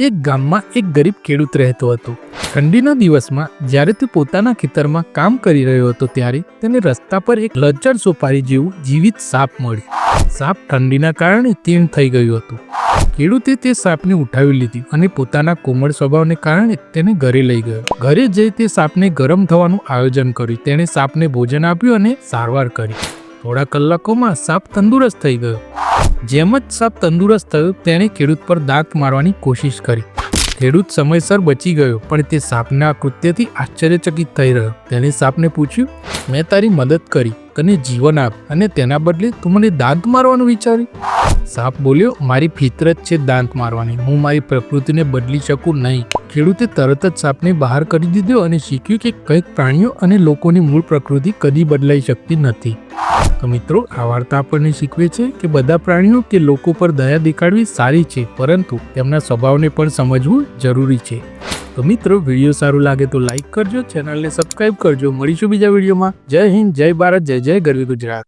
એક ગામમાં એક ગરીબ ખેડૂત રહેતો હતો. ઠંડીના દિવસમાં જ્યારે તે પોતાના ખેતરમાં કામ કરી રહ્યો હતો ત્યારે તેને રસ્તા પર એક લચર સોપારી જેવું જીવિત સાપ મળ્યું. સાપ ઠંડીના કારણે તીણ થઈ ગયું હતું. ખેડૂતે તે સાપને ઉઠાવી લીધી અને પોતાના કોમળ સ્વભાવને કારણે તેને ઘરે લઈ ગયો. ઘરે જઈ તે સાપને ગરમ થવાનું આયોજન કર્યું. તેણે સાપને ભોજન આપ્યું અને સારવાર કરી. થોડા કલાકોમાં સાપ તંદુરસ્ત થઈ ગયો. જેમ જ સાપ તંદુરસ્ત થયો તેણે ખેડૂત પર દાંત મારવાની કોશિશ કરી. ખેડૂત સમયસર બચી ગયો, પણ તે સાપના કૃત્યથી આશ્ચર્યચકિત થઈ રહ્યો. તેણે સાપને પૂછ્યું, મેં તારી મદદ કરી, તને જીવન આપ, અને તેના બદલે તું મને દાંત મારવાનું વિચાર્યું? સાપ બોલ્યો, મારી ફિતરત છે દાંત મારવાની. હું મારી પ્રકૃતિને બદલી શકું નહીં. ખેડૂતે તરત જ સાપને બહાર કરી દીધો અને શીખ્યું કે કંઈક પ્રાણીઓ અને લોકોની મૂળ પ્રકૃતિ કદી બદલાઈ શકતી નથી. તો મિત્રો, આ વાર્તા આપણને શીખવે છે કે બધા પ્રાણીઓ કે લોકો પર દયા દેખાડવી સારી છે, પરંતુ તેમના સ્વભાવને પણ સમજવું જરૂરી છે. તો મિત્રો, વિડીયો સારું લાગે તો લાઈક કરજો, ચેનલને સબસ્ક્રાઇબ કરજો. મળીશું બીજા વિડીયોમાં. જય હિન્દ, જય ભારત, જય જય ગરવી ગુજરાત.